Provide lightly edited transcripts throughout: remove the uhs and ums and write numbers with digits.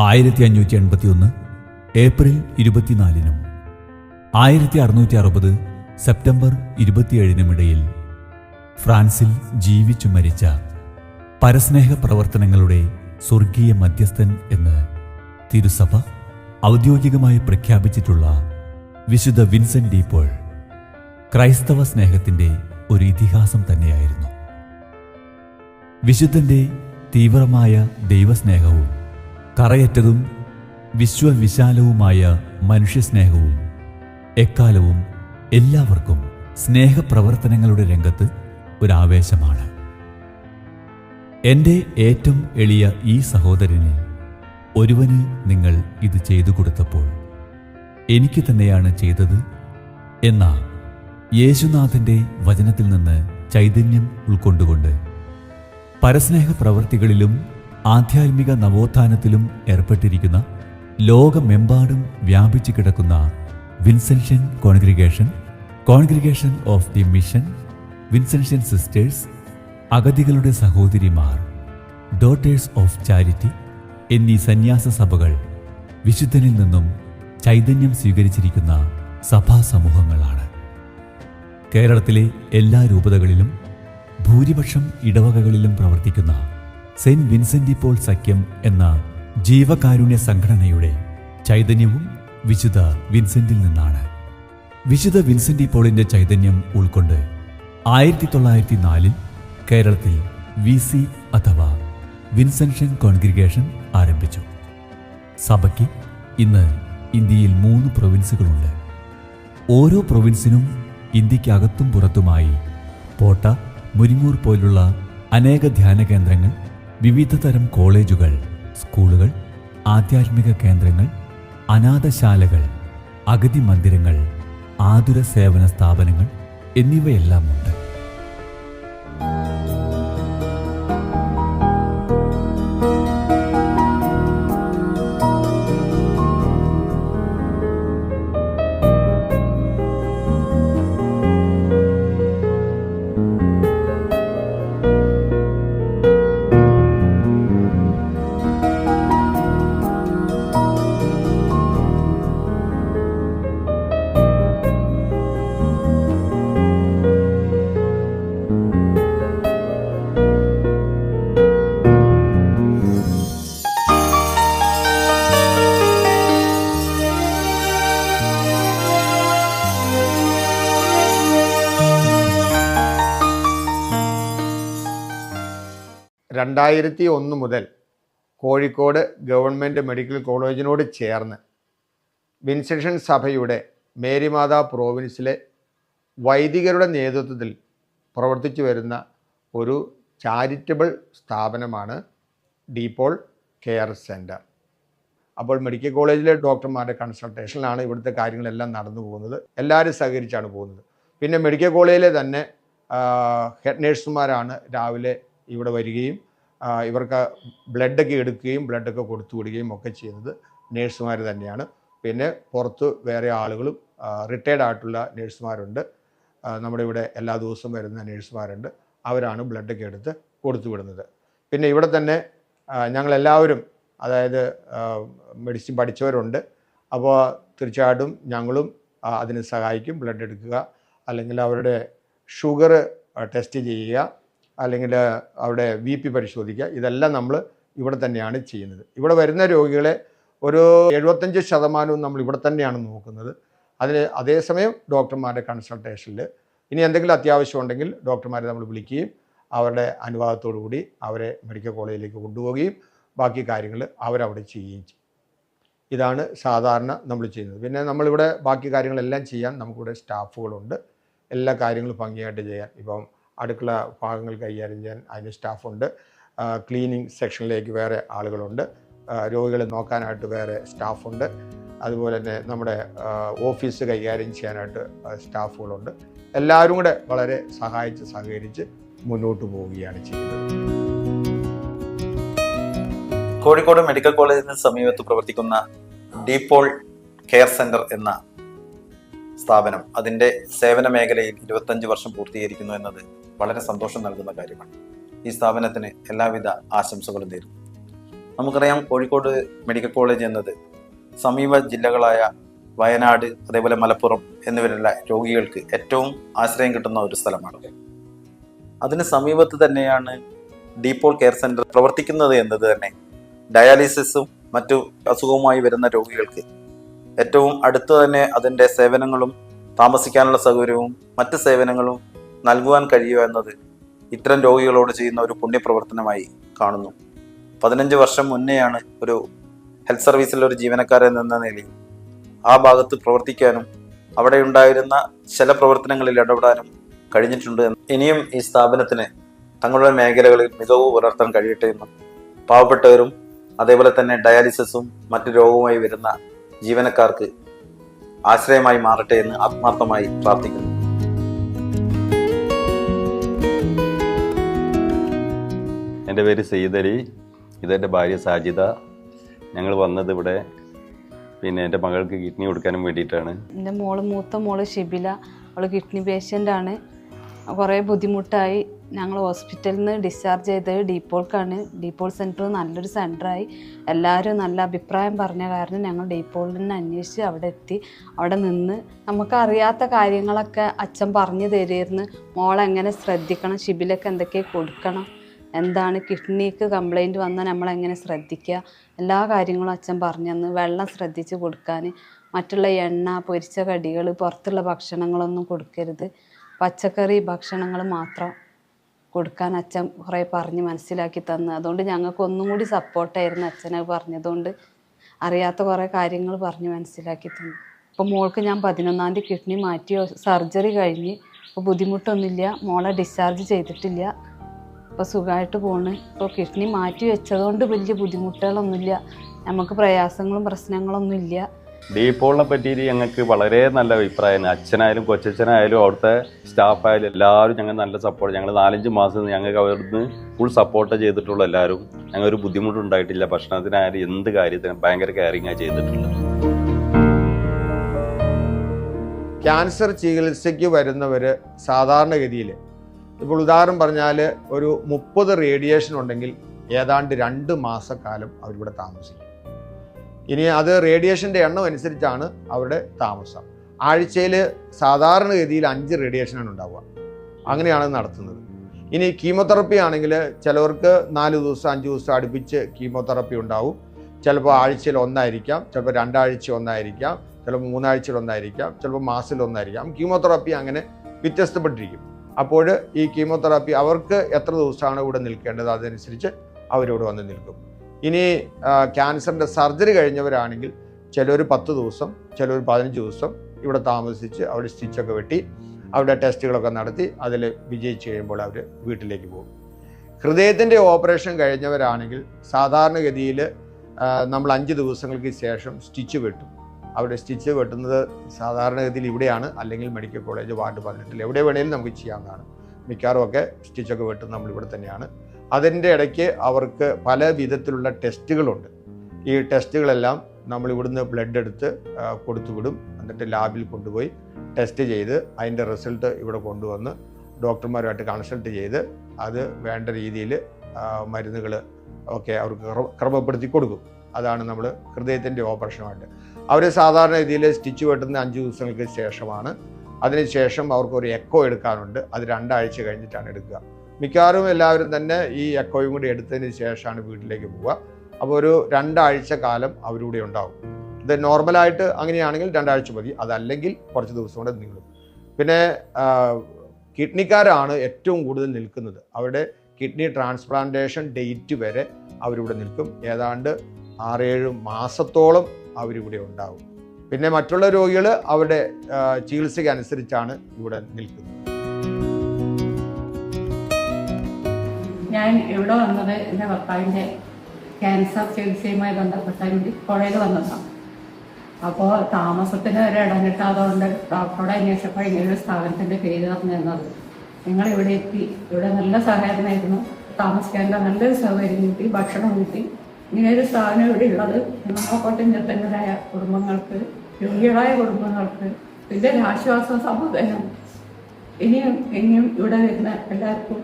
1581 April 24 1660 September 27 ഫ്രാൻസിൽ ജീവിച്ചു മരിച്ച പരസ്നേഹ പ്രവർത്തനങ്ങളുടെ സ്വർഗീയ മധ്യസ്ഥൻ എന്ന് തിരുസഭ ഔദ്യോഗികമായി പ്രഖ്യാപിച്ചിട്ടുള്ള വിശുദ്ധ വിൻസെന്റ് ഡി പോൾ ക്രൈസ്തവ സ്നേഹത്തിന്റെ ഒരു ഇതിഹാസം തന്നെയായിരുന്നു. വിശുദ്ധന്റെ തീവ്രമായ ദൈവസ്നേഹവും കറയറ്റതും വിശ്വവിശാലവുമായ മനുഷ്യസ്നേഹവും എക്കാലവും എല്ലാവർക്കും സ്നേഹപ്രവർത്തനങ്ങളുടെ രംഗത്ത് ഒരാവേശമാണ്. എൻ്റെ ഏറ്റവും എളിയ ഈ സഹോദരനിൽ ഒരുവന് നിങ്ങൾ ഇത് ചെയ്തു കൊടുത്തപ്പോൾ എനിക്ക് തന്നെയാണ് ചെയ്തത് എന്ന യേശുനാഥന്റെ വചനത്തിൽ നിന്ന് ചൈതന്യം ഉൾക്കൊണ്ടുകൊണ്ട് പരസ്നേഹ പ്രവൃത്തികളിലും ആധ്യാത്മിക നവോത്ഥാനത്തിലും ഏർപ്പെട്ടിരിക്കുന്ന ലോകമെമ്പാടും വ്യാപിച്ചു കിടക്കുന്ന Vincentian congregation of the mission, Vincentian sisters, അഗതികളുടെ സഹോദരിമാർ, ഡോട്ടേഴ്സ് ഓഫ് ചാരിറ്റി എന്നീ സന്യാസ സഭകൾ വിശുദ്ധനിൽ നിന്നും ചൈതന്യം സ്വീകരിച്ചിരിക്കുന്ന സഭാസമൂഹങ്ങളാണ്. കേരളത്തിലെ എല്ലാ രൂപതകളിലും ഭൂരിപക്ഷം ഇടവകകളിലും പ്രവർത്തിക്കുന്ന സെന്റ് വിൻസെന്റ് ഡി പോൾ സഖ്യം എന്ന ജീവകാരുണ്യ സംഘടനയുടെ ചൈതന്യവും വിശുദ്ധ വിൻസെന്റിൽ നിന്നാണ്. വിശുദ്ധ വിൻസെന്റ് ഡി പോളിന്റെ ചൈതന്യം ഉൾക്കൊണ്ട് 1904 കേരളത്തിൽ VC അഥവാ വിൻസെൻഷ്യൻ കോൺഗ്രിഗേഷൻ ആരംഭിച്ചു. സഭയ്ക്ക് ഇന്ന് ഇന്ത്യയിൽ 3 പ്രൊവിൻസുകളുണ്ട്. ഓരോ പ്രൊവിൻസിനും ഇന്ത്യക്കകത്തും പുറത്തുമായി പോട്ട, മുരിങ്ങൂർ പോലുള്ള അനേക ധ്യാന കേന്ദ്രങ്ങൾ, വിവിധ തരം കോളേജുകൾ, സ്കൂളുകൾ, ആധ്യാത്മിക കേന്ദ്രങ്ങൾ, അനാഥശാലകൾ, അഗതി മന്ദിരങ്ങൾ, ആതുര സേവന സ്ഥാപനങ്ങൾ എന്നിവയെല്ലാമുണ്ട്. (2001) മുതൽ കോഴിക്കോട് ഗവൺമെൻറ് മെഡിക്കൽ കോളേജിനോട് ചേർന്ന് വിൻസെൻഷ്യൻ സഭയുടെ മേരിമാതാ പ്രോവിൻസിലെ വൈദികരുടെ നേതൃത്വത്തിൽ പ്രവർത്തിച്ചു വരുന്ന ഒരു ചാരിറ്റബിൾ സ്ഥാപനമാണ് ഡി പോൾ കെയർ സെൻറ്റർ. അപ്പോൾ മെഡിക്കൽ കോളേജിലെ ഡോക്ടർമാരുടെ കൺസൾട്ടേഷനിലാണ് ഇവിടുത്തെ കാര്യങ്ങളെല്ലാം നടന്നു പോകുന്നത്. എല്ലാവരും സഹകരിച്ചാണ് പോകുന്നത്. പിന്നെ മെഡിക്കൽ കോളേജിലെ തന്നെ ഹെഡ് നേഴ്സുമാരാണ് രാവിലെ ഇവിടെ വരികയും ഇവർക്ക് ബ്ലഡൊക്കെ എടുക്കുകയും ബ്ലഡൊക്കെ കൊടുത്തു വിടുകയും ഒക്കെ ചെയ്യുന്നത് നേഴ്സുമാർ തന്നെയാണ്. പിന്നെ പുറത്ത് വേറെ ആളുകളും റിട്ടയർഡ് ആയിട്ടുള്ള നേഴ്സുമാരുണ്ട്. നമ്മുടെ ഇവിടെ എല്ലാ ദിവസവും വരുന്ന നേഴ്സുമാരുണ്ട്. അവരാണ് ബ്ലഡൊക്കെ എടുത്ത് കൊടുത്തു വിടുന്നത്. പിന്നെ ഇവിടെ തന്നെ ഞങ്ങളെല്ലാവരും, അതായത് മെഡിസിൻ പഠിച്ചവരുണ്ട്. അപ്പോൾ തീർച്ചയായിട്ടും ഞങ്ങളും അതിന് സഹായിക്കും. ബ്ലഡ് എടുക്കുക, അല്ലെങ്കിൽ അവരുടെ ഷുഗർ ടെസ്റ്റ് ചെയ്യുക, അല്ലെങ്കിൽ അവിടെ BP പരിശോധിക്കുക. ഇതെല്ലാം നമ്മൾ ഇവിടെ തന്നെയാണ് ചെയ്യുന്നത്. ഇവിടെ വരുന്ന രോഗികളെ ഒരു 75% നമ്മൾ ഇവിടെ തന്നെയാണ് നോക്കുന്നത്. അതേസമയം ഡോക്ടർമാരുടെ കൺസൾട്ടേഷനിൽ ഇനി എന്തെങ്കിലും അത്യാവശ്യം ഉണ്ടെങ്കിൽ ഡോക്ടർമാരെ നമ്മൾ വിളിക്കുകയും അവരുടെ അനുവാദത്തോടു കൂടി അവരെ മെഡിക്കൽ കോളേജിലേക്ക് കൊണ്ടുപോവുകയും ബാക്കി കാര്യങ്ങൾ അവരവിടെ ചെയ്യുകയും ചെയ്യും. ഇതാണ് സാധാരണ നമ്മൾ ചെയ്യുന്നത്. പിന്നെ നമ്മളിവിടെ ബാക്കി കാര്യങ്ങളെല്ലാം ചെയ്യാൻ നമുക്കിവിടെ സ്റ്റാഫുകളുണ്ട്. എല്ലാ കാര്യങ്ങളും ഭംഗിയായിട്ട് ചെയ്യാൻ. ഇപ്പം അടുക്കള ഭാഗങ്ങൾ കൈകാര്യം ചെയ്യാൻ അതിന് സ്റ്റാഫുണ്ട്. ക്ലീനിങ് സെക്ഷനിലേക്ക് വേറെ ആളുകളുണ്ട്. രോഗികളെ നോക്കാനായിട്ട് വേറെ സ്റ്റാഫുണ്ട്. അതുപോലെ തന്നെ നമ്മുടെ ഓഫീസ് കൈകാര്യം ചെയ്യാനായിട്ട് സ്റ്റാഫുകളുണ്ട്. എല്ലാവരും കൂടെ വളരെ സഹകരിച്ച് മുന്നോട്ട് പോവുകയാണ് ചെയ്യുന്നത്. കോഴിക്കോട് മെഡിക്കൽ കോളേജിന് സമീപത്ത് പ്രവർത്തിക്കുന്ന ഡി പോൾ കെയർ സെന്റർ എന്ന സ്ഥാപനം അതിൻ്റെ സേവന മേഖലയിൽ 25 വർഷം പൂർത്തീകരിക്കുന്നു എന്നത് വളരെ സന്തോഷം നൽകുന്ന കാര്യമാണ്. ഈ സ്ഥാപനത്തിന് എല്ലാവിധ ആശംസകളും നേരുന്നു. നമുക്കറിയാം കോഴിക്കോട് മെഡിക്കൽ കോളേജ് എന്നത് സമീപ ജില്ലകളായ വയനാട്, അതേപോലെ മലപ്പുറം എന്നിവരുള്ള രോഗികൾക്ക് ഏറ്റവും ആശ്രയം കിട്ടുന്ന ഒരു സ്ഥലമാണ്. അതിന് സമീപത്ത് തന്നെയാണ് ഡീപോൾ കെയർ സെന്റർ പ്രവർത്തിക്കുന്നത് എന്നത് തന്നെ ഡയാലിസിസും മറ്റു അസുഖവുമായി വരുന്ന രോഗികൾക്ക് ഏറ്റവും അടുത്ത് തന്നെ അതിൻ്റെ സേവനങ്ങളും താമസിക്കാനുള്ള സൗകര്യവും മറ്റ് സേവനങ്ങളും നൽകുവാൻ കഴിയുക എന്നത് ഇത്തരം രോഗികളോട് ചെയ്യുന്ന ഒരു പുണ്യപ്രവർത്തനമായി കാണുന്നു. 15 വർഷം മുന്നെയാണ് ഒരു ഹെൽത്ത് സർവീസിലെ ഒരു ജീവനക്കാരൻ എന്ന നിലയിൽ ആ ഭാഗത്ത് പ്രവർത്തിക്കാനും അവിടെ ഉണ്ടായിരുന്ന ചില പ്രവർത്തനങ്ങളിൽ ഇടപെടാനും കഴിഞ്ഞിട്ടുണ്ട്. ഇനിയും ഈ സ്ഥാപനത്തിന് തങ്ങളുടെ മേഖലകളിൽ മികവ് പുലർത്താൻ കഴിയട്ടെ എന്നും പാവപ്പെട്ടവരും അതേപോലെ തന്നെ ഡയാലിസിസും മറ്റു രോഗവുമായി വരുന്ന ജീവനക്കാർക്ക് ആശ്രയമായി മാറട്ടെ എന്ന് ആത്മാർത്ഥമായി പ്രാർത്ഥിക്കുന്നു. എൻ്റെ പേര് സെയ്ദ് അലി, ഇതെൻ്റെ ഭാര്യ സാജിദ. ഞങ്ങൾ വന്നത് ഇവിടെ എൻ്റെ മകൾക്ക് കിഡ്നി കൊടുക്കാനും വേണ്ടിയിട്ടാണ്. എൻ്റെ മൂത്ത മോള് ഷിബില, അവൾ കിഡ്നി പേഷ്യൻ്റാണ്. കുറേ ബുദ്ധിമുട്ടായി ഞങ്ങൾ ഹോസ്പിറ്റലിൽ നിന്ന് ഡിസ്ചാർജ് ചെയ്തത് ഡീപോൾക്കാണ്. ഡീപോൾ സെൻറ്റർ നല്ലൊരു സെൻറ്ററായി എല്ലാവരും നല്ല അഭിപ്രായം പറഞ്ഞ കാരണം ഞങ്ങൾ ഡീപോളിൽ നിന്ന് അന്വേഷിച്ച് അവിടെ എത്തി. അവിടെ നിന്ന് നമുക്കറിയാത്ത കാര്യങ്ങളൊക്കെ അച്ഛൻ പറഞ്ഞു തരുമായിരുന്നു. മോളെങ്ങനെ ശ്രദ്ധിക്കണം, ഷിബിലൊക്കെ എന്തൊക്കെ കൊടുക്കണം, എന്താണ് കിഡ്നിക്ക് കംപ്ലൈൻറ്റ് വന്നാൽ നമ്മളെങ്ങനെ ശ്രദ്ധിക്കുക, എല്ലാ കാര്യങ്ങളും അച്ഛൻ പറഞ്ഞു തന്നു. വെള്ളം ശ്രദ്ധിച്ച് കൊടുക്കാൻ, മറ്റുള്ള എണ്ണ പൊരിച്ച കടികൾ പുറത്തുള്ള ഭക്ഷണങ്ങളൊന്നും കൊടുക്കരുത്, പച്ചക്കറി ഭക്ഷണങ്ങൾ മാത്രം കൊടുക്കാൻ അച്ഛൻ കുറേ പറഞ്ഞ് മനസ്സിലാക്കി തന്നു. അതുകൊണ്ട് ഞങ്ങൾക്ക് ഒന്നും കൂടി സപ്പോർട്ടായിരുന്നു അച്ഛനെ പറഞ്ഞതുകൊണ്ട്. അറിയാത്ത കുറേ കാര്യങ്ങൾ പറഞ്ഞ് മനസ്സിലാക്കി തന്നു. അപ്പോൾ മോൾക്ക് ഞാൻ 11-ാം തീയതി കിഡ്നി മാറ്റി സർജറി കഴിഞ്ഞ് ഇപ്പോൾ ബുദ്ധിമുട്ടൊന്നുമില്ല. മോളെ ഡിസ്ചാർജ് ചെയ്തിട്ടില്ല, ഇപ്പോൾ സുഖമായിട്ട് പോണ്. ഇപ്പോൾ കിഡ്നി മാറ്റി വെച്ചതുകൊണ്ട് വലിയ ബുദ്ധിമുട്ടുകളൊന്നുമില്ല, നമുക്ക് പ്രയാസങ്ങളും പ്രശ്നങ്ങളൊന്നുമില്ല. ഡീപോളിനെ പറ്റിയിട്ട് ഞങ്ങൾക്ക് വളരെ നല്ല അഭിപ്രായമാണ്. അച്ഛനായാലും കൊച്ചച്ഛനായാലും അവിടുത്തെ സ്റ്റാഫായാലും എല്ലാവരും ഞങ്ങൾ നല്ല സപ്പോർട്ട്. ഞങ്ങൾ 4-5 മാസം ഞങ്ങൾക്ക് അവിടുന്ന് ഫുൾ സപ്പോർട്ട് ചെയ്തിട്ടുള്ളൂ. എല്ലാവരും ഞങ്ങൾ ഒരു ബുദ്ധിമുട്ടുണ്ടായിട്ടില്ല. ഭക്ഷണത്തിനായാലും എന്ത് കാര്യത്തിനും ഭയങ്കര കെയറിങ്ങാണ് ചെയ്തിട്ടുള്ളത്. ക്യാൻസർ ചികിത്സയ്ക്ക് വരുന്നവർ സാധാരണഗതിയിൽ ഇപ്പോൾ ഉദാഹരണം പറഞ്ഞാൽ ഒരു 30 റേഡിയേഷൻ ഉണ്ടെങ്കിൽ ഏതാണ്ട് 2 മാസക്കാലം അവരിവിടെ താമസിക്കും. ഇനി അത് റേഡിയേഷൻ്റെ എണ്ണം അനുസരിച്ചാണ് അവരുടെ താമസം. ആഴ്ചയിൽ സാധാരണഗതിയിൽ 5 റേഡിയേഷനാണ് ഉണ്ടാവുക. അങ്ങനെയാണ് നടത്തുന്നത്. ഇനി കീമോതെറപ്പി ആണെങ്കിൽ ചിലവർക്ക് 4 ദിവസം 5 ദിവസം അടുപ്പിച്ച് കീമോതെറപ്പി ഉണ്ടാവും. ചിലപ്പോൾ ആഴ്ചയിൽ 1 ആയിരിക്കാം, ചിലപ്പോൾ 2 ആഴ്ച 1 ആയിരിക്കാം, ചിലപ്പോൾ 3 ആഴ്ചയിൽ 1 ആയിരിക്കാം, ചിലപ്പോൾ മാസത്തിൽ 1 ആയിരിക്കാം. കീമോതെറപ്പി അങ്ങനെ വ്യത്യസ്തപ്പെട്ടിരിക്കും. അപ്പോൾ ഈ കീമോതെറാപ്പി അവർക്ക് എത്ര ദിവസമാണ് ഇവിടെ നിൽക്കേണ്ടത് അതനുസരിച്ച് അവരിവിടെ വന്ന് നിൽക്കും. ഇനി ക്യാൻസറിൻ്റെ സർജറി കഴിഞ്ഞവരാണെങ്കിൽ ചിലർ 10 ദിവസം, ചിലർ 15 ദിവസം ഇവിടെ താമസിച്ച് അവിടെ സ്റ്റിച്ചൊക്കെ വെട്ടി അവിടെ ടെസ്റ്റുകളൊക്കെ നടത്തി അതിൽ വിജയിച്ച് കഴിയുമ്പോൾ അവർ വീട്ടിലേക്ക് പോകും. ഹൃദയത്തിൻ്റെ ഓപ്പറേഷൻ കഴിഞ്ഞവരാണെങ്കിൽ സാധാരണഗതിയിൽ നമ്മൾ 5 ദിവസങ്ങൾക്ക് ശേഷം സ്റ്റിച്ച് വെട്ടും. അവിടെ സ്റ്റിച്ച് വെട്ടുന്നത് സാധാരണഗതിയിൽ ഇവിടെയാണ്, അല്ലെങ്കിൽ മെഡിക്കൽ കോളേജ് വാർഡ് 18 എവിടെ വേണേലും നമുക്ക് ചെയ്യാവുന്നതാണ്. മിക്കവാറും ഒക്കെ സ്റ്റിച്ചൊക്കെ വെട്ടുന്നത് നമ്മളിവിടെ തന്നെയാണ്. അതിൻ്റെ ഇടയ്ക്ക് അവർക്ക് പല വിധത്തിലുള്ള ടെസ്റ്റുകളുണ്ട്. ഈ ടെസ്റ്റുകളെല്ലാം നമ്മൾ ഇവിടുന്ന് ബ്ലഡ് എടുത്ത് കൊടുത്തു വിടും. എന്നിട്ട് ലാബിൽ കൊണ്ടുപോയി ടെസ്റ്റ് ചെയ്ത് അതിൻ്റെ റിസൾട്ട് ഇവിടെ കൊണ്ടുവന്ന് ഡോക്ടർമാരുമായിട്ട് കൺസൾട്ട് ചെയ്ത് അത് വേണ്ട രീതിയിൽ മരുന്നുകൾ ഒക്കെ അവർക്ക് ക്രമപ്പെടുത്തി കൊടുക്കും. അതാണ് നമ്മൾ ഹൃദയത്തിൻ്റെ ഓപ്പറേഷനുമായിട്ട്. അവർ സാധാരണ രീതിയിൽ സ്റ്റിച്ച് വെട്ടുന്ന 5 ദിവസങ്ങൾക്ക് ശേഷമാണ്. അതിനുശേഷം അവർക്കൊരു എക്കോ എടുക്കാനുണ്ട്. അത് 2 ആഴ്ച കഴിഞ്ഞിട്ടാണ് എടുക്കുക. മിക്കവാറും എല്ലാവരും തന്നെ ഈ എക്കോയും കൂടി എടുത്തതിന് ശേഷമാണ് വീട്ടിലേക്ക് പോവുക. അപ്പോൾ ഒരു 2 ആഴ്ച കാലം അവരിവിടെ ഉണ്ടാവും. ഇത് നോർമലായിട്ട് അങ്ങനെയാണെങ്കിൽ 2 ആഴ്ച മതി, അതല്ലെങ്കിൽ കുറച്ച് ദിവസം കൂടെ നീളും. പിന്നെ കിഡ്നിക്കാരാണ് ഏറ്റവും കൂടുതൽ നിൽക്കുന്നത്. അവരുടെ കിഡ്നി ട്രാൻസ്പ്ലാന്റേഷൻ ഡേറ്റ് വരെ അവരിവിടെ നിൽക്കും. ഏതാണ്ട് 6-7 മാസത്തോളം അവരിവിടെ ഉണ്ടാവും. പിന്നെ മറ്റുള്ള രോഗികൾ അവരുടെ ചികിത്സയ്ക്ക് അനുസരിച്ചാണ് ഇവിടെ നിൽക്കുന്നത്. ഞാൻ ഇവിടെ വന്നത് എൻ്റെ ഭർത്താവിൻ്റെ ക്യാൻസർ ചികിത്സയുമായി ബന്ധപ്പെട്ട കോളേജിൽ വന്നതാണ്. അപ്പോൾ താമസത്തിന് ഒരു ഇടം കിട്ടാത്തതുകൊണ്ട് ഡോക്ടറോട് അന്വേഷിച്ചപ്പോൾ ഇങ്ങനൊരു സ്ഥാപനത്തിൻ്റെ പേര് പറഞ്ഞു തന്നത്. നിങ്ങൾ ഇവിടെ എത്തി, ഇവിടെ നല്ല സഹായമായിരുന്നു, താമസിക്കാനുള്ള നല്ലൊരു സൗകര്യം കിട്ടി, ഭക്ഷണം കിട്ടി. ഇങ്ങനെയൊരു സ്ഥാപനം ഇവിടെ ഉള്ളത് നമ്മളെക്കോട്ടം നിർത്തന്നരായ കുടുംബങ്ങൾക്ക്, രോഗികളായ കുടുംബങ്ങൾക്ക് വലിയൊരു ആശ്വാസം, സമാധാനം. ഇനിയും ഇവിടെ വരുന്ന എല്ലാവർക്കും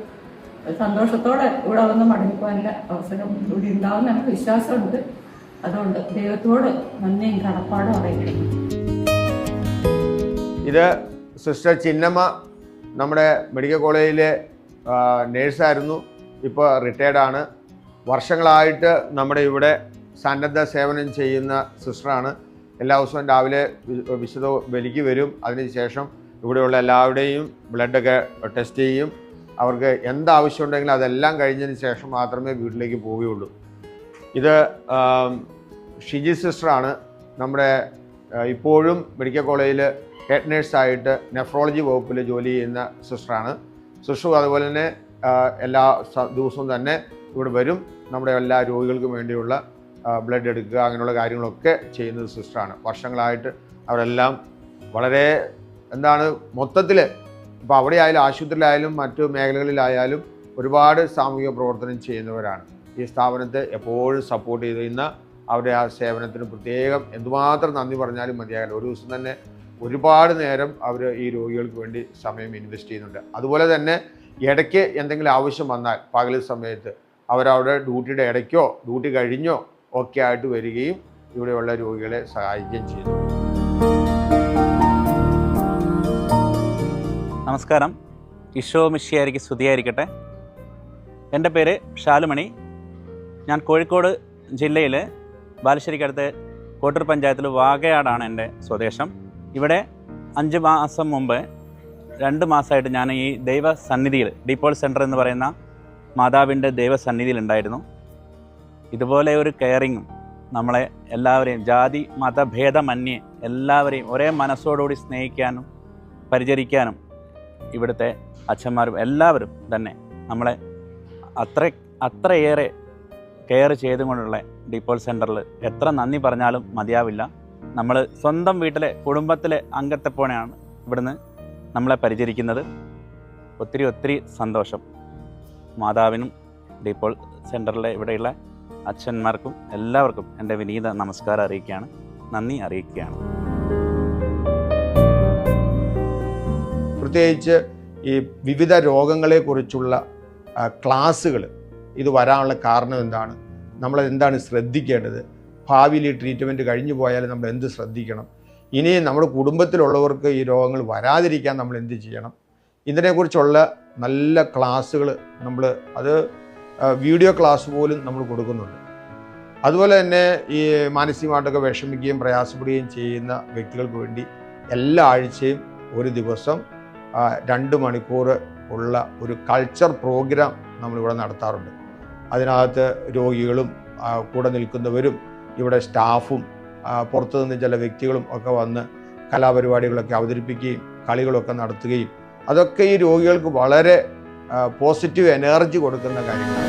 സന്തോഷത്തോടെ ഇവിടെ വന്ന് മടങ്ങിപ്പോകാനുള്ള അവസരം ഇവിടെ ഉണ്ടാവുന്ന എനിക്ക് വിശ്വാസമുണ്ട്. അതുകൊണ്ട് ദൈവത്തോട് നന്ദിയും കടപ്പാടും അറിയിക്കുന്നു. ഇത് സിസ്റ്റർ ചിന്നമ്മ നമ്മുടെ മെഡിക്കൽ കോളേജിലെ നേഴ്സായിരുന്നു, ഇപ്പോൾ റിട്ടയർഡാണ്. വർഷങ്ങളായിട്ട് നമ്മുടെ ഇവിടെ സന്നദ്ധ സേവനം ചെയ്യുന്ന സിസ്റ്ററാണ്. എല്ലാ ദിവസവും രാവിലെ വിശുദ്ധ ബലിക്ക് വരും. അതിനുശേഷം ഇവിടെയുള്ള എല്ലാവരുടെയും ബ്ലഡൊക്കെ ടെസ്റ്റ് ചെയ്യും. അവർക്ക് എന്താവശ്യമുണ്ടെങ്കിലും അതെല്ലാം കഴിഞ്ഞതിന് ശേഷം മാത്രമേ വീട്ടിലേക്ക് പോവുകയുള്ളൂ. ഇത് ഷിജി സിസ്റ്ററാണ്. നമ്മുടെ ഇപ്പോഴും മെഡിക്കൽ കോളേജിൽ ഹെഡ് നേഴ്സായിട്ട് നെഫ്രോളജി വകുപ്പിൽ ജോലി ചെയ്യുന്ന സിസ്റ്ററാണ്. സിസ്റ്റർ അതുപോലെ തന്നെ എല്ലാ ദിവസവും തന്നെ ഇവിടെ വരും. നമ്മുടെ എല്ലാ രോഗികൾക്കും വേണ്ടിയുള്ള ബ്ലഡ് എടുക്കുക അങ്ങനെയുള്ള കാര്യങ്ങളൊക്കെ ചെയ്യുന്നത് സിസ്റ്ററാണ്. വർഷങ്ങളായിട്ട് അവരെല്ലാം വളരെ മൊത്തത്തിൽ ഇപ്പോൾ അവിടെ ആയാലും ആശുപത്രിയിലായാലും മറ്റു മേഖലകളിലായാലും ഒരുപാട് സാമൂഹിക പ്രവർത്തനം ചെയ്യുന്നവരാണ്. ഈ സ്ഥാപനത്തെ എപ്പോഴും സപ്പോർട്ട് ചെയ്യുന്ന അവരുടെ ആ സേവനത്തിന് പ്രത്യേകം എന്തുമാത്രം നന്ദി പറഞ്ഞാലും മതിയാകില്ല. ഒരു ദിവസം തന്നെ ഒരുപാട് നേരം അവർ ഈ രോഗികൾക്ക് വേണ്ടി സമയം ഇൻവെസ്റ്റ് ചെയ്യുന്നുണ്ട്. അതുപോലെ തന്നെ ഇടയ്ക്ക് എന്തെങ്കിലും ആവശ്യം വന്നാൽ പകൽ സമയത്ത് അവരവിടെ ഡ്യൂട്ടിയുടെ ഇടയ്ക്കോ ഡ്യൂട്ടി കഴിഞ്ഞോ ഒക്കെ ആയിട്ട് വരികയും ഇവിടെയുള്ള രോഗികളെ സഹായിക്കുകയും ചെയ്യുന്നു. നമസ്കാരം. ഈശോ മിശിഹായ്ക്ക് സ്തുതിയായിരിക്കട്ടെ. എൻ്റെ പേര് ഷാലുമണി. ഞാൻ കോഴിക്കോട് ജില്ലയിൽ ബാലുശ്ശേരിക്കടുത്ത് കോട്ടൂർ പഞ്ചായത്തിൽ വാകയാടാണ് എൻ്റെ സ്വദേശം. ഇവിടെ 5 മാസം മുമ്പ് 2 മാസമായിട്ട് ഞാൻ ഈ ദൈവസന്നിധിയിൽ ഡീപോൾ സെൻറ്റർ എന്ന് പറയുന്ന മാതാവിൻ്റെ ദൈവസന്നിധിയിൽ ഉണ്ടായിരുന്നു. ഇതുപോലെ ഒരു കെയറിങ്ങും നമ്മളെ എല്ലാവരെയും ജാതി മതഭേദമന്യേ എല്ലാവരെയും ഒരേ മനസ്സോടുകൂടി സ്നേഹിക്കാനും പരിചരിക്കാനും ഇവിടുത്തെ അച്ഛന്മാരും എല്ലാവരും തന്നെ നമ്മളെ അത്രയേറെ കെയർ ചെയ്തുകൊണ്ടുള്ള ഡീപോൾ സെൻറ്ററിൽ എത്ര നന്ദി പറഞ്ഞാലും മതിയാവില്ല. നമ്മൾ സ്വന്തം വീട്ടിലെ കുടുംബത്തിലെ അംഗത്തെ പോലെയാണ് ഇവിടുന്ന് നമ്മളെ പരിചരിക്കുന്നത്. ഒത്തിരി സന്തോഷം. മാതാവിനും ഡീപോൾ സെൻറ്ററിലെ ഇവിടെയുള്ള അച്ഛന്മാർക്കും എല്ലാവർക്കും എൻ്റെ വിനീത നമസ്കാരം അറിയിക്കുകയാണ്, നന്ദി അറിയിക്കുകയാണ്. പ്രത്യേകിച്ച് ഈ വിവിധ രോഗങ്ങളെക്കുറിച്ചുള്ള ക്ലാസ്സുകൾ ഇത് വരാനുള്ള കാരണം എന്താണ്, നമ്മൾ എന്താണ് ശ്രദ്ധിക്കേണ്ടത്, ഭാവിയിൽ ഈ ട്രീറ്റ്മെൻറ്റ് കഴിഞ്ഞു പോയാൽ നമ്മൾ എന്ത് ശ്രദ്ധിക്കണം, ഇനി നമ്മുടെ കുടുംബത്തിലുള്ളവർക്ക് ഈ രോഗങ്ങൾ വരാതിരിക്കാൻ നമ്മൾ എന്ത് ചെയ്യണം, ഇതിനെക്കുറിച്ചുള്ള നല്ല ക്ലാസ്സുകൾ നമ്മൾ അത് വീഡിയോ ക്ലാസ് പോലും നമ്മൾ കൊടുക്കുന്നുണ്ട്. അതുപോലെ തന്നെ ഈ മാനസികമായിട്ടൊക്കെ വിഷമിക്കുകയും പ്രയാസപ്പെടുകയും ചെയ്യുന്ന വ്യക്തികൾക്ക് വേണ്ടി എല്ലാ ആഴ്ചയും ഒരു ദിവസം 2 മണിക്കൂർ ഉള്ള ഒരു കൾച്ചർ പ്രോഗ്രാം നമ്മളിവിടെ നടത്താറുണ്ട്. അതിനകത്ത് രോഗികളും കൂടെ നിൽക്കുന്നവരും ഇവിടെ സ്റ്റാഫും പുറത്തു നിന്ന് ചില വ്യക്തികളും ഒക്കെ വന്ന് കലാപരിപാടികളൊക്കെ അവതരിപ്പിക്കുകയും കളികളൊക്കെ നടത്തുകയും അതൊക്കെ ഈ രോഗികൾക്ക് വളരെ പോസിറ്റീവ് എനർജി കൊടുക്കുന്ന കാര്യങ്ങളാണ്.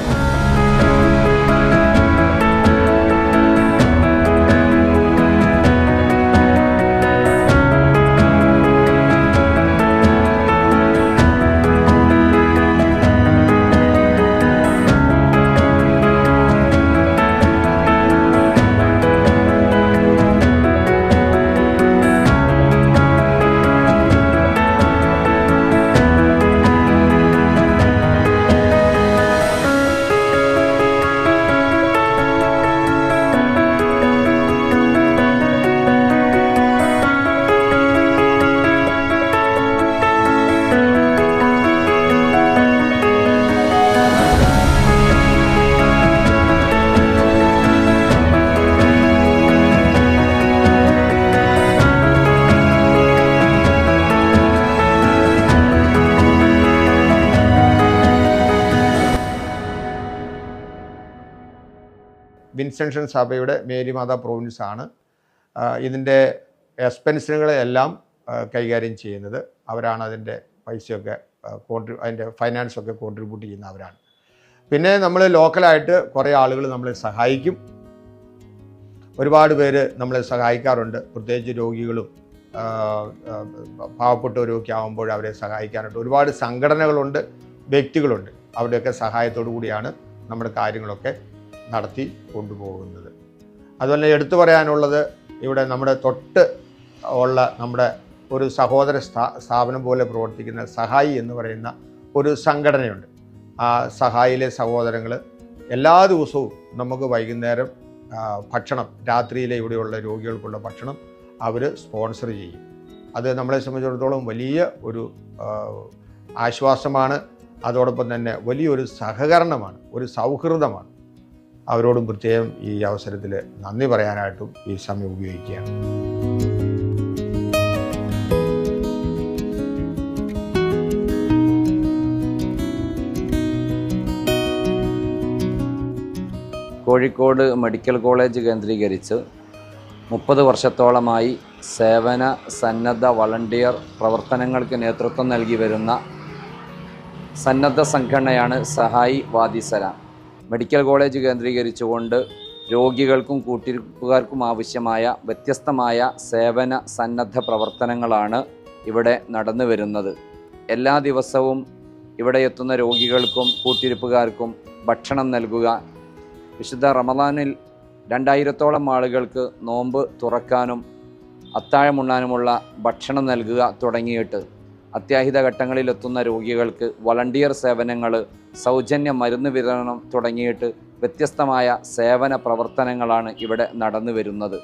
വിൻസെൻഷൻ സഭയുടെ മേരി മാതാ പ്രോവിൻസാണ് ഇതിൻ്റെ എക്സ്പെൻസുകളെല്ലാം കൈകാര്യം ചെയ്യുന്നത്. അവരാണ് അതിൻ്റെ പൈസയൊക്കെ അതിൻ്റെ ഫൈനാൻസൊക്കെ കോൺട്രിബ്യൂട്ട് ചെയ്യുന്ന അവരാണ്. പിന്നെ നമ്മൾ ലോക്കലായിട്ട് കുറേ ആളുകൾ നമ്മളെ സഹായിക്കും. ഒരുപാട് പേര് നമ്മളെ സഹായിക്കാറുണ്ട്. പ്രത്യേകിച്ച് രോഗികളും പാവപ്പെട്ടവരൊക്കെ ആകുമ്പോൾ അവരെ സഹായിക്കാനായിട്ട് ഒരുപാട് സംഘടനകളുണ്ട്, വ്യക്തികളുണ്ട്. അവരുടെയൊക്കെ സഹായത്തോടു കൂടിയാണ് നമ്മുടെ കാര്യങ്ങളൊക്കെ നടത്തി കൊണ്ടുപോകുന്നത്. അതുപോലെ എടുത്തു പറയാനുള്ളത്, ഇവിടെ നമ്മുടെ തൊട്ട് ഉള്ള നമ്മുടെ ഒരു സഹോദര സ്ഥാപനം പോലെ പ്രവർത്തിക്കുന്ന സഹായി എന്ന് പറയുന്ന ഒരു സംഘടനയുണ്ട്. സഹായിലെ സഹോദരങ്ങൾ എല്ലാ ദിവസവും നമുക്ക് വൈകുന്നേരം ഭക്ഷണം, രാത്രിയിലെ ഇവിടെയുള്ള രോഗികൾക്കുള്ള ഭക്ഷണം അവർ സ്പോൺസർ ചെയ്യും. അത് നമ്മളെ സംബന്ധിച്ചിടത്തോളം വലിയ ഒരു ആശ്വാസമാണ്. അതോടൊപ്പം തന്നെ വലിയൊരു സഹകരണമാണ്, ഒരു സൗഹൃദമാണ്. അവരോടും പ്രത്യേകം ഈ അവസരത്തിൽ നന്ദി പറയാനായിട്ടും ഈ സമയം ഉപയോഗിക്കുകയാണ്. കോഴിക്കോട് മെഡിക്കൽ കോളേജ് കേന്ദ്രീകരിച്ച് 30 വർഷത്തോളമായി സേവന സന്നദ്ധ വളണ്ടിയർ പ്രവർത്തനങ്ങൾക്ക് നേതൃത്വം നൽകി വരുന്ന സന്നദ്ധ സംഘടനയാണ് സഹായി വാദിസലാം. മെഡിക്കൽ കോളേജ് കേന്ദ്രീകരിച്ചുകൊണ്ട് രോഗികൾക്കും കൂട്ടിരിപ്പുകാർക്കും ആവശ്യമായ വ്യത്യസ്തമായ സേവന സന്നദ്ധ പ്രവർത്തനങ്ങളാണ് ഇവിടെ നടന്നു വരുന്നത്. എല്ലാ ദിവസവും ഇവിടെ എത്തുന്ന രോഗികൾക്കും കൂട്ടിരിപ്പുകാർക്കും ഭക്ഷണം നൽകുക, വിശുദ്ധ റമദാനിൽ 2000-ഓളം ആളുകൾക്ക് നോമ്പ് തുറക്കാനും അത്താഴമുണ്ണാനുമുള്ള ഭക്ഷണം നൽകുക തുടങ്ങിയിട്ട് അത്യാഹിത ഘട്ടങ്ങളിലെത്തുന്ന രോഗികൾക്ക് വളണ്ടിയർ സേവനങ്ങൾ, സൗജന്യ മരുന്ന് വിതരണം തുടങ്ങിയിട്ട് വ്യത്യസ്തമായ സേവന പ്രവർത്തനങ്ങളാണ് ഇവിടെ നടന്നു വരുന്നത്.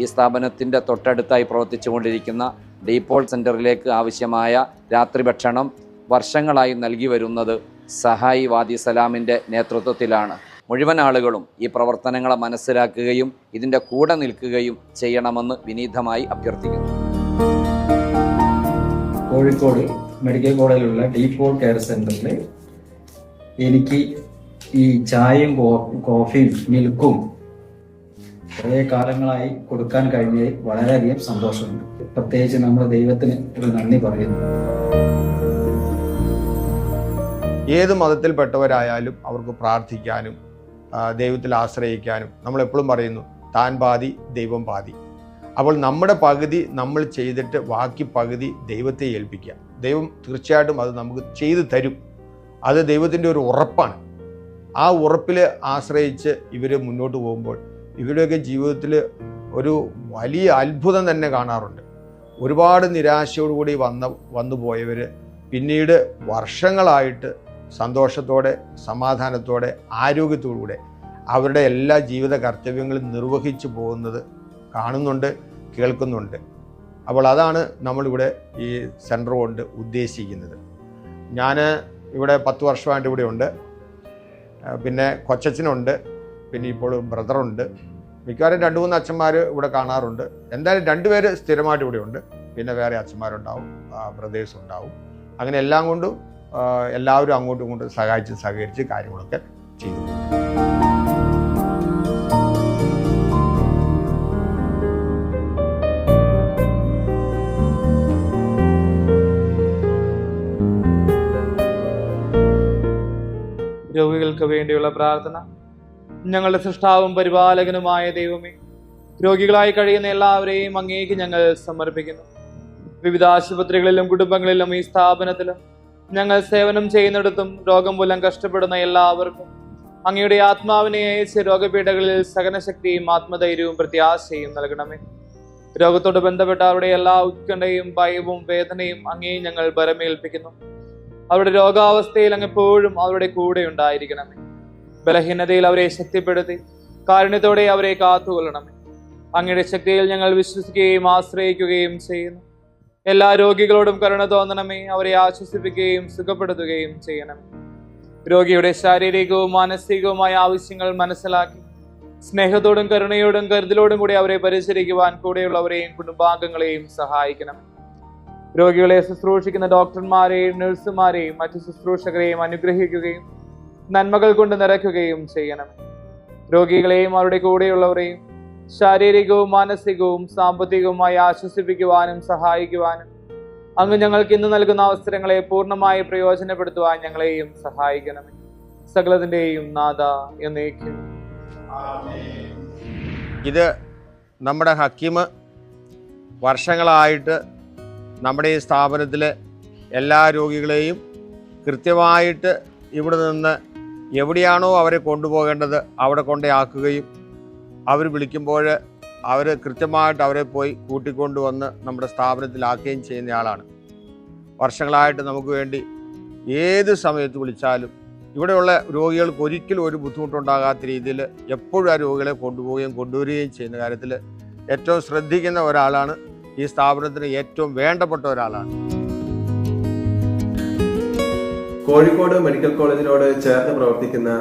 ഈ സ്ഥാപനത്തിൻ്റെ തൊട്ടടുത്തായി പ്രവർത്തിച്ചുകൊണ്ടിരിക്കുന്ന ഡീപോൾ സെൻറ്ററിലേക്ക് ആവശ്യമായ രാത്രി ഭക്ഷണം വർഷങ്ങളായി നൽകി വരുന്നത് സഹായി വാദിസലാമിൻ്റെ നേതൃത്വത്തിലാണ്. മുഴുവൻ ആളുകളും ഈ പ്രവർത്തനങ്ങളെ മനസ്സിലാക്കുകയും ഇതിൻ്റെ കൂടെ നിൽക്കുകയും ചെയ്യണമെന്ന് വിനീതമായി അഭ്യർത്ഥിക്കുന്നു. കോഴിക്കോട് മെഡിക്കൽ കോളേജിലുള്ള ഡീപോൾ കെയർ സെൻ്ററിൽ എനിക്ക് ഈ ചായയും കോഫിയും മിൽക്കും കുറേ കാലങ്ങളായി കൊടുക്കാൻ കഴിഞ്ഞതിൽ വളരെയധികം സന്തോഷമുണ്ട്. പ്രത്യേകിച്ച് നമ്മുടെ ദൈവത്തിന് ഒരു നന്ദി പറയുന്നു. ഏത് മതത്തിൽപ്പെട്ടവരായാലും അവർക്ക് പ്രാർത്ഥിക്കാനും ദൈവത്തിൽ ആശ്രയിക്കാനും നമ്മളെപ്പോഴും പറയുന്നു, താൻ പാതി ദൈവം പാതി. അപ്പോൾ നമ്മുടെ പകുതി നമ്മൾ ചെയ്തിട്ട് ബാക്കി പകുതി ദൈവത്തെ ഏൽപ്പിക്കുക. ദൈവം തീർച്ചയായിട്ടും അത് നമുക്ക് ചെയ്തു തരും. അത് ദൈവത്തിൻ്റെ ഒരു ഉറപ്പാണ്. ആ ഉറപ്പിൽ ആശ്രയിച്ച് ഇവർ മുന്നോട്ട് പോകുമ്പോൾ ഇവരുടെയൊക്കെ ജീവിതത്തിൽ ഒരു വലിയ അത്ഭുതം തന്നെ കാണാറുണ്ട്. ഒരുപാട് നിരാശയോടുകൂടി വന്നു പോയവർ പിന്നീട് വർഷങ്ങളായിട്ട് സന്തോഷത്തോടെ, സമാധാനത്തോടെ, ആരോഗ്യത്തോടുകൂടെ അവരുടെ എല്ലാ ജീവിത കർത്തവ്യങ്ങളും നിർവഹിച്ചു പോകുന്നത് കാണുന്നുണ്ട്, കേൾക്കുന്നുണ്ട്. അപ്പോൾ അതാണ് നമ്മളിവിടെ ഈ സെൻറ്റർ കൊണ്ട് ഉദ്ദേശിക്കുന്നത്. ഞാൻ ഇവിടെ 10 വർഷമായിട്ട് ഇവിടെ ഉണ്ട്. പിന്നെ കൊച്ചച്ഛനുണ്ട്, പിന്നെ ഇപ്പോൾ ബ്രദറുണ്ട്. മിക്കവാറും 2-3 അച്ഛന്മാർ ഇവിടെ കാണാറുണ്ട്. എന്തായാലും 2 പേര് സ്ഥിരമായിട്ട് ഇവിടെ ഉണ്ട്. പിന്നെ വേറെ അച്ഛന്മാരുണ്ടാവും, ബ്രദേഴ്സ് ഉണ്ടാവും. അങ്ങനെ എല്ലാം കൊണ്ടും എല്ലാവരും അങ്ങോട്ടും ഇങ്ങോട്ടും സഹകരിച്ച് കാര്യങ്ങളൊക്കെ ചെയ്തു. രോഗികൾക്ക് വേണ്ടിയുള്ള പ്രാർത്ഥന. ഞങ്ങളുടെ സൃഷ്ടാവും പരിപാലകനുമായ ദൈവമേ, രോഗികളായി കഴിയുന്ന എല്ലാവരെയും അങ്ങേക്ക് ഞങ്ങൾ സമർപ്പിക്കുന്നു. വിവിധ ആശുപത്രികളിലും കുടുംബങ്ങളിലും ഈ സ്ഥാപനത്തിലും ഞങ്ങൾ സേവനം ചെയ്യുന്നിടത്തും രോഗം മൂലം കഷ്ടപ്പെടുന്ന എല്ലാവർക്കും അങ്ങയുടെ ആത്മാവിനെ അയച്ച് രോഗപീഠകളിൽ സഹനശക്തിയും ആത്മധൈര്യവും പ്രത്യാശയും നൽകണമേ. രോഗത്തോട് ബന്ധപ്പെട്ട അവരുടെ എല്ലാ ഉത്കണ്ഠയും ഭയവും വേദനയും അങ്ങേ ഞങ്ങൾ ഭരമേൽപ്പിക്കുന്നു. അവരുടെ രോഗാവസ്ഥയിൽ അങ്ങ് എപ്പോഴും അവരുടെ കൂടെ ഉണ്ടായിരിക്കണമേ. ബലഹീനതയിൽ അവരെ ശക്തിപ്പെടുത്തി കാരുണ്യത്തോടെ അവരെ കാത്തുകൊള്ളണമേ. അങ്ങയുടെ ശക്തിയിൽ ഞങ്ങൾ വിശ്വസിക്കുകയും ആശ്രയിക്കുകയും ചെയ്യുന്നു. എല്ലാ രോഗികളോടും കരുണ തോന്നണമേ. അവരെ ആശ്വസിപ്പിക്കുകയും സുഖപ്പെടുത്തുകയും ചെയ്യണമേ. രോഗിയുടെ ശാരീരികവും മാനസികവുമായ ആവശ്യങ്ങൾ മനസ്സിലാക്കി സ്നേഹത്തോടും കരുണയോടും കരുതലോടും കൂടി അവരെ പരിചരിക്കുവാൻ കൂടെയുള്ളവരെയും കുടുംബാംഗങ്ങളെയും സഹായിക്കണം. രോഗികളെ ശുശ്രൂഷിക്കുന്ന ഡോക്ടർമാരെയും നഴ്സുമാരെയും മറ്റു ശുശ്രൂഷകരെയും അനുഗ്രഹിക്കുകയും നന്മകൾ കൊണ്ട് നിറയ്ക്കുകയും ചെയ്യണം. രോഗികളെയും അവരുടെ കൂടെയുള്ളവരെയും ശാരീരികവും മാനസികവും സാമ്പത്തികവുമായി ആശ്വസിപ്പിക്കുവാനും സഹായിക്കുവാനും അങ്ങ് ഞങ്ങൾക്ക് ഇന്ന് നൽകുന്ന അവസരങ്ങളെ പൂർണ്ണമായി പ്രയോജനപ്പെടുത്തുവാൻ ഞങ്ങളെയും സഹായിക്കണമേ. സകലത്തിന്റെയും നാഥ എന്നേക്കും. ഇത് നമ്മുടെ ഹക്കീമ് വർഷങ്ങളായിട്ട് നമ്മുടെ ഈ സ്ഥാപനത്തിലെ എല്ലാ രോഗികളെയും കൃത്യമായിട്ട് ഇവിടെ നിന്ന് എവിടെയാണോ അവരെ കൊണ്ടുപോകേണ്ടത് അവിടെ കൊണ്ടാക്കുകയും അവർ വിളിക്കുമ്പോൾ അവർ കൃത്യമായിട്ട് അവരെ പോയി കൂട്ടിക്കൊണ്ടുവന്ന് നമ്മുടെ സ്ഥാപനത്തിലാക്കുകയും ചെയ്യുന്ന ആളാണ്. വർഷങ്ങളായിട്ട് നമുക്ക് വേണ്ടി ഏത് സമയത്ത് വിളിച്ചാലും ഇവിടെയുള്ള രോഗികൾക്ക് ഒരിക്കലും ഒരു ബുദ്ധിമുട്ടുണ്ടാകാത്ത രീതിയിൽ എപ്പോഴും ആ രോഗികളെ കൊണ്ടുവരികയും ചെയ്യുന്ന കാര്യത്തിൽ ഏറ്റവും ശ്രദ്ധിക്കുന്ന ഒരാളാണ്. ഈ സ്ഥാപനത്തിന് ഏറ്റവും വേണ്ടപ്പെട്ട ഒരാളാണ്. കോഴിക്കോട് മെഡിക്കൽ കോളേജിനോട് ചേർന്ന് പ്രവർത്തിക്കുന്ന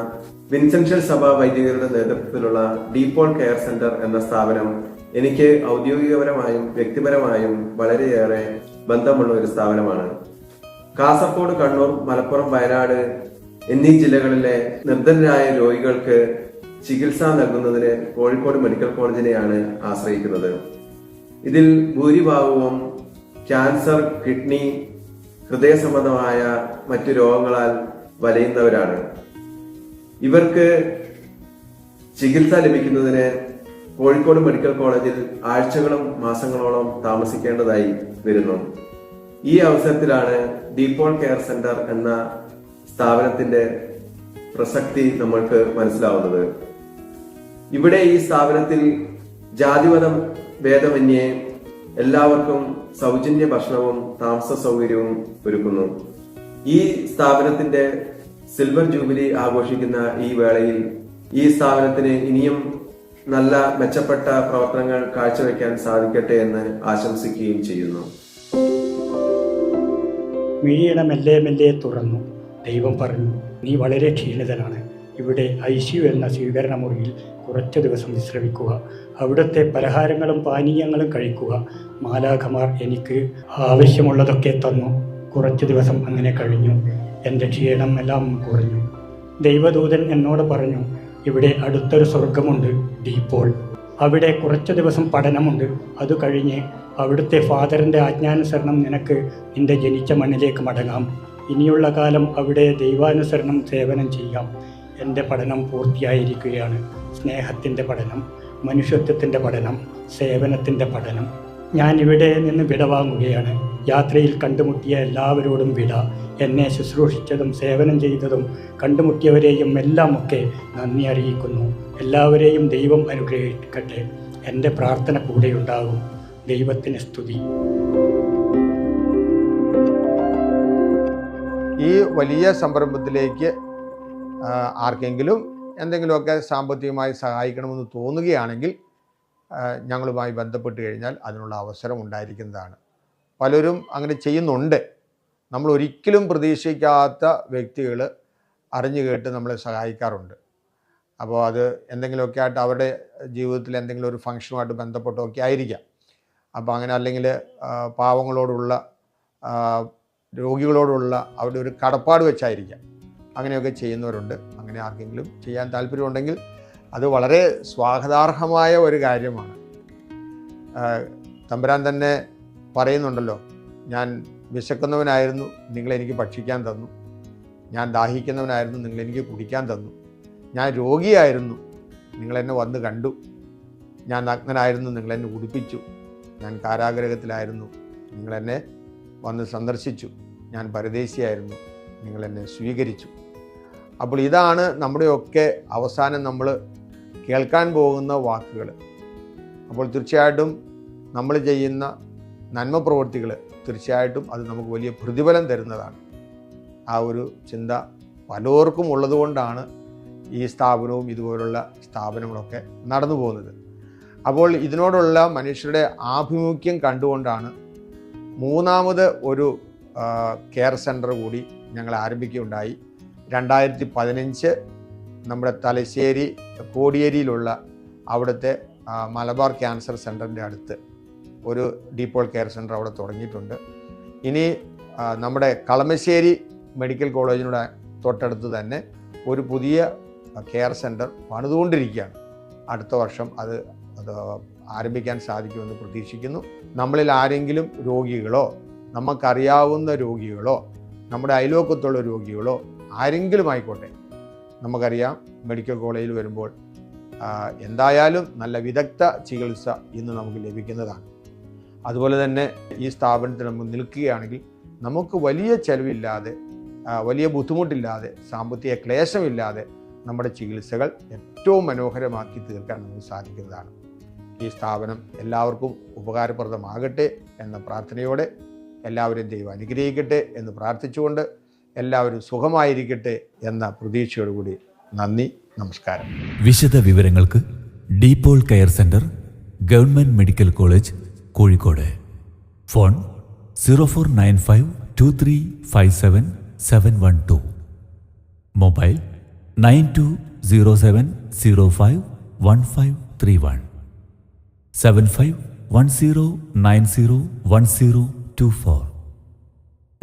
വിൻസെൻഷ്യൽ സഭ വൈദികരുടെ നേതൃത്വത്തിലുള്ള ഡീപോൾ കെയർ സെന്റർ എന്ന സ്ഥാപനം എനിക്ക് ഔദ്യോഗികപരമായും വ്യക്തിപരമായും വളരെയേറെ ബന്ധമുള്ള ഒരു സ്ഥാപനമാണ്. കാസർഗോഡ്, കണ്ണൂർ, മലപ്പുറം, വയനാട് എന്നീ ജില്ലകളിലെ നിർധനരായ രോഗികൾക്ക് ചികിത്സ നൽകുന്നതിന് കോഴിക്കോട് മെഡിക്കൽ കോളേജിനെയാണ് ആശ്രയിക്കുന്നത്. ഇതിൽ ഭൂരിഭാഗവും ക്യാൻസർ, കിഡ്നി, ഹൃദയ സംബന്ധമായ മറ്റു രോഗങ്ങളാൽ വലയുന്നവരാണ്. ഇവർക്ക് ചികിത്സ ലഭിക്കുന്നതിന് കോഴിക്കോട് മെഡിക്കൽ കോളേജിൽ ആഴ്ചകളും മാസങ്ങളോളം താമസിക്കേണ്ടതായി വരുന്നു. ഈ അവസരത്തിലാണ് ഡീപോൾ കെയർ സെന്റർ എന്ന സ്ഥാപനത്തിന്റെ പ്രസക്തി നമ്മൾക്ക് മനസ്സിലാവുന്നത്. ഇവിടെ ഈ സ്ഥാപനത്തിൽ ജാതിമതം ഭേദമന്യേ എല്ലാവർക്കും സൗജന്യ ഭക്ഷണവും താമസ സൗകര്യവും ഒരുക്കുന്നു. ഈ സ്ഥാപനത്തിന്റെ സിൽവർ ജൂബിലി ആഘോഷിക്കുന്ന ഈ വേളയിൽ ഈ സ്ഥാപനത്തിന് ഇനിയും നല്ല മെച്ചപ്പെട്ട പ്രവർത്തനങ്ങൾ കാഴ്ചവെക്കാൻ സാധിക്കട്ടെ എന്ന് ആശംസിക്കുകയും ചെയ്യുന്നു. മിഴിയുടെ മെല്ലെ മെല്ലെ തുറന്നു. ദൈവം പറഞ്ഞു, നീ വളരെ ക്ഷീണിതനാണ്. ഇവിടെ ICU എന്ന സ്വീകരണ മുറിയിൽ കുറച്ചു ദിവസം വിശ്രമിക്കുക. അവിടുത്തെ പലഹാരങ്ങളും പാനീയങ്ങളും കഴിക്കുക. മാലാഖമാർ എനിക്ക് ആവശ്യമുള്ളതൊക്കെ തന്നു. കുറച്ചു ദിവസം അങ്ങനെ കഴിഞ്ഞു. എൻ്റെ ക്ഷീണം എല്ലാം കുറഞ്ഞു. ദൈവദൂതൻ എന്നോട് പറഞ്ഞു, ഇവിടെ അടുത്തൊരു സ്വർഗമുണ്ട്, ഡീപോൾ. അവിടെ കുറച്ചു ദിവസം പഠനമുണ്ട്. അത് കഴിഞ്ഞ് അവിടുത്തെ ഫാദറിൻ്റെ ആജ്ഞാനുസരണം നിനക്ക് നിൻ്റെ ജനിച്ച മണ്ണിലേക്ക് മടങ്ങാം. ഇനിയുള്ള കാലം അവിടെ ദൈവാനുസരണം സേവനം ചെയ്യാം. എൻ്റെ പഠനം പൂർത്തിയായിരിക്കുകയാണ്. സ്നേഹത്തിൻ്റെ പഠനം, മനുഷ്യത്വത്തിൻ്റെ പഠനം, സേവനത്തിൻ്റെ പഠനം. ഞാൻ ഇവിടെ നിന്ന് വിടവാങ്ങുകയാണ്. യാത്രയിൽ കണ്ടുമുട്ടിയ എല്ലാവരോടും വിട. എന്നെ ശുശ്രൂഷിച്ചതും സേവനം ചെയ്തതും കണ്ടുമുട്ടിയവരെയും എല്ലാമൊക്കെ നന്ദി അറിയിക്കുന്നു. എല്ലാവരെയും ദൈവം അനുഗ്രഹിക്കട്ടെ. എൻ്റെ പ്രാർത്ഥന കൂടെയുണ്ടാകും. ദൈവത്തിന് സ്തുതി. ഈ വലിയ സംരംഭത്തിലേക്ക് ആർക്കെങ്കിലും എന്തെങ്കിലുമൊക്കെ സാമ്പത്തികമായി സഹായിക്കണമെന്ന് തോന്നുകയാണെങ്കിൽ ഞങ്ങളുമായി ബന്ധപ്പെട്ട് കഴിഞ്ഞാൽ അതിനുള്ള അവസരം ഉണ്ടായിരിക്കുന്നതാണ്. പലരും അങ്ങനെ ചെയ്യുന്നുണ്ട്. നമ്മൾ ഒരിക്കലും പ്രതീക്ഷിക്കാത്ത വ്യക്തികൾ അറിഞ്ഞു കേട്ട് നമ്മളെ സഹായിക്കാറുണ്ട്. അപ്പോൾ അത് എന്തെങ്കിലുമൊക്കെ ആയിട്ട് അവരുടെ ജീവിതത്തിൽ എന്തെങ്കിലും ഒരു ഫംഗ്ഷനുമായിട്ട് ബന്ധപ്പെട്ടൊക്കെ ആയിരിക്കാം. അപ്പോൾ അങ്ങനെ അല്ലെങ്കിൽ പാവങ്ങളോടുള്ള രോഗികളോടുള്ള അവരുടെ ഒരു കടപ്പാട് വെച്ചായിരിക്കാം അങ്ങനെയൊക്കെ ചെയ്യുന്നവരുണ്ട്. അങ്ങനെ ആർക്കെങ്കിലും ചെയ്യാൻ താല്പര്യമുണ്ടെങ്കിൽ അത് വളരെ സ്വാഗതാർഹമായ ഒരു കാര്യമാണ്. തമ്പുരാൻ തന്നെ പറയുന്നുണ്ടല്ലോ, ഞാൻ വിശക്കുന്നവനായിരുന്നു, നിങ്ങളെനിക്ക് ഭക്ഷിക്കാൻ തന്നു. ഞാൻ ദാഹിക്കുന്നവനായിരുന്നു, നിങ്ങളെനിക്ക് കുടിക്കാൻ തന്നു. ഞാൻ രോഗിയായിരുന്നു, നിങ്ങളെന്നെ വന്ന് കണ്ടു. ഞാൻ നഗ്നനായിരുന്നു, നിങ്ങളെന്നെ ഉടുപ്പിച്ചു. ഞാൻ കാരാഗ്രഹത്തിലായിരുന്നു, നിങ്ങളെന്നെ വന്ന് സന്ദർശിച്ചു. ഞാൻ പരദേശിയായിരുന്നു, നിങ്ങളെന്നെ സ്വീകരിച്ചു. അപ്പോൾ ഇതാണ് നമ്മുടെയൊക്കെ അവസാനം നമ്മൾ കേൾക്കാൻ പോകുന്ന വാക്കുകൾ. അപ്പോൾ തീർച്ചയായിട്ടും നമ്മൾ ചെയ്യുന്ന നന്മ പ്രവൃത്തികൾ തീർച്ചയായിട്ടും അത് നമുക്ക് വലിയ പ്രതിഫലം തരുന്നതാണ്. ആ ഒരു ചിന്ത പലർക്കും ഉള്ളതുകൊണ്ടാണ് ഈ സ്ഥാപനവും ഇതുപോലുള്ള സ്ഥാപനങ്ങളൊക്കെ നടന്നു പോകുന്നത്. അപ്പോൾ ഇതിനോടുള്ള മനുഷ്യരുടെ ആഭിമുഖ്യം കണ്ടുകൊണ്ടാണ് മൂന്നാമത് ഒരു കെയർ സെൻറ്റർ കൂടി ഞങ്ങൾ ആരംഭിക്കുകയുണ്ടായി. 2015 നമ്മുടെ തലശ്ശേരി കോടിയേരിയിലുള്ള അവിടുത്തെ മലബാർ ക്യാൻസർ സെൻറ്ററിൻ്റെ അടുത്ത് ഒരു ഡീപോൾ കെയർ സെൻറ്റർ അവിടെ തുടങ്ങിയിട്ടുണ്ട്. ഇനി നമ്മുടെ കളമശ്ശേരി മെഡിക്കൽ കോളേജിനോട് തൊട്ടടുത്ത് തന്നെ ഒരു പുതിയ കെയർ സെൻറ്റർ പണിതുകൊണ്ടിരിക്കുകയാണ്. അടുത്ത വർഷം അത് ആരംഭിക്കാൻ സാധിക്കുമെന്ന് പ്രതീക്ഷിക്കുന്നു. നമ്മളിൽ ആരെങ്കിലും രോഗികളോ നമുക്കറിയാവുന്ന രോഗികളോ നമ്മുടെ അയൽവക്കത്തുള്ള രോഗികളോ ആരെങ്കിലും ആയിക്കോട്ടെ, നമുക്കറിയാം മെഡിക്കൽ കോളേജിൽ വരുമ്പോൾ എന്തായാലും നല്ല വിദഗ്ധ ചികിത്സ ഇന്ന് നമുക്ക് ലഭിക്കുന്നതാണ്. അതുപോലെ തന്നെ ഈ സ്ഥാപനത്തിൽ നമ്മൾ നിൽക്കുകയാണെങ്കിൽ നമുക്ക് വലിയ ചെലവില്ലാതെ, വലിയ ബുദ്ധിമുട്ടില്ലാതെ, സാമ്പത്തിക ക്ലേശമില്ലാതെ നമ്മുടെ ചികിത്സകൾ ഏറ്റവും മനോഹരമാക്കി തീർക്കാൻ നമുക്ക് സാധിക്കുന്നതാണ്. ഈ സ്ഥാപനം എല്ലാവർക്കും ഉപകാരപ്രദമാകട്ടെ എന്ന പ്രാർത്ഥനയോടെ എല്ലാവരെയും ദൈവം അനുഗ്രഹിക്കട്ടെ എന്ന് പ്രാർത്ഥിച്ചുകൊണ്ട് എല്ലാവരും സുഖമായിരിക്കട്ടെ എന്ന പ്രതീക്ഷയോടുകൂടി നന്ദി, നമസ്കാരം. വിശദ വിവരങ്ങൾക്ക് DePaul care centre, government medical college, Kozhikode. Phone 04952357 mobile 9207051531 7510901024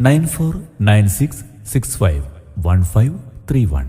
9496651531.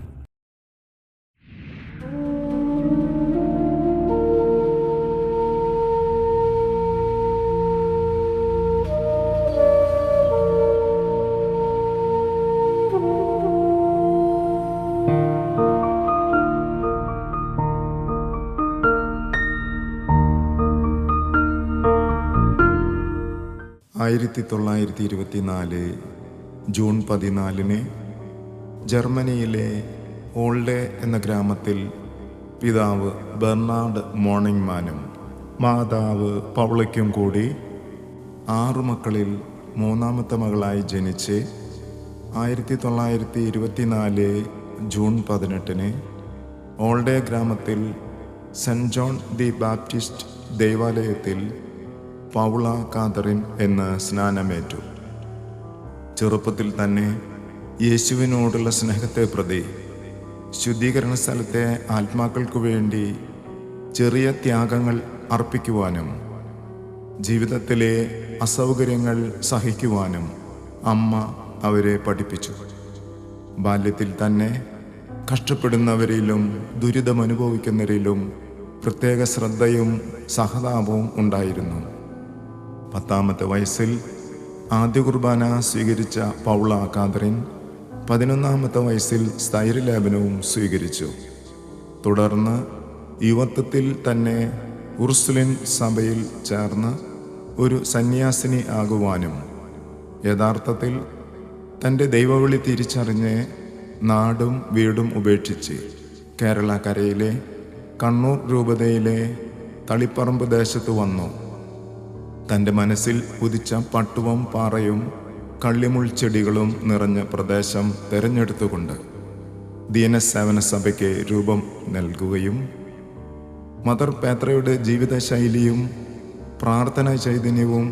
June 14 ജർമ്മനിയിലെ ഓൾഡെ എന്ന ഗ്രാമത്തിൽ പിതാവ് ബെർണാഡ് മോണിങ്മാനും മാതാവ് പൗളയ്ക്കും കൂടി 6 മക്കളിൽ 3ാമത്തെ മകളായി ജനിച്ച് 1924 ജൂൺ 18 ഓൾഡെ ഗ്രാമത്തിൽ സെൻറ് ജോൺ ദി ബാപ്റ്റിസ്റ്റ് ദേവാലയത്തിൽ പൗള കാതറിൻ എന്ന് സ്നാനമേറ്റു. ചെറുപ്പത്തിൽ തന്നെ യേശുവിനോടുള്ള സ്നേഹത്തെ പ്രതി ശുദ്ധീകരണ സ്ഥലത്തെ ആത്മാക്കൾക്കു വേണ്ടി ചെറിയ ത്യാഗങ്ങൾ അർപ്പിക്കുവാനും ജീവിതത്തിലെ അസൗകര്യങ്ങൾ സഹിക്കുവാനും അമ്മ അവരെ പഠിപ്പിച്ചു. ബാല്യത്തിൽ തന്നെ കഷ്ടപ്പെടുന്നവരിലും ദുരിതമനുഭവിക്കുന്നവരിലും പ്രത്യേക ശ്രദ്ധയും സഹതാപവും ഉണ്ടായിരുന്നു. 10ാമത്തെ വയസ്സിൽ ആദ്യ കുർബാന സ്വീകരിച്ച പൗള കാതറിൻ 11ാമത്തെ വയസ്സിൽ സ്ഥൈര്യലേപനവും സ്വീകരിച്ചു. തുടർന്ന് യുവത്വത്തിൽ തന്നെ ഉർസുലിൻ സഭയിൽ ചേർന്ന് ഒരു സന്യാസിനി ആകുവാനും യഥാർത്ഥത്തിൽ തൻ്റെ ദൈവവിളി തിരിച്ചറിഞ്ഞ് നാടും വീടും ഉപേക്ഷിച്ച് കേരള കരയിലെ കണ്ണൂർ രൂപതയിലെ തളിപ്പറമ്പ് ദേശത്ത് വന്നു. തൻ്റെ മനസ്സിൽ ഉദിച്ച പട്ടുവം പാറയും കള്ളിമുൾ ചെടികളും നിറഞ്ഞ പ്രദേശം തിരഞ്ഞെടുത്തുകൊണ്ട് ദീനസേവന സഭയ്ക്ക് രൂപം നൽകുകയും മദർ പേത്രയുടെ ജീവിതശൈലിയും പ്രാർത്ഥനാ ചൈതന്യവും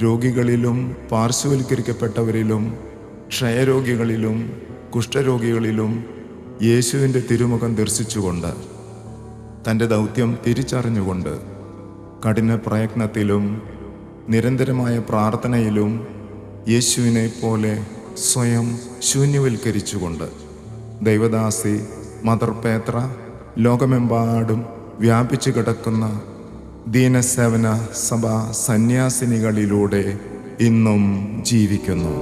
രോഗികളിലും പാർശ്വവൽക്കരിക്കപ്പെട്ടവരിലും ക്ഷയരോഗികളിലും കുഷ്ഠരോഗികളിലും യേശുവിൻ്റെ തിരുമുഖം ദർശിച്ചുകൊണ്ട് തൻ്റെ ദൗത്യം തിരിച്ചറിഞ്ഞുകൊണ്ട് കഠിന പ്രയത്നത്തിലും നിരന്തരമായ പ്രാർത്ഥനയിലും യേശുവിനെ പോലെ സ്വയം ശൂന്യവൽക്കരിച്ചുകൊണ്ട് ദൈവദാസി മദർ പേത്ര ലോകമെമ്പാടും വ്യാപിച്ചു കിടക്കുന്ന ദീനസേവന സഭ സന്യാസിനികളിലൂടെ ഇന്നും ജീവിക്കുന്നു.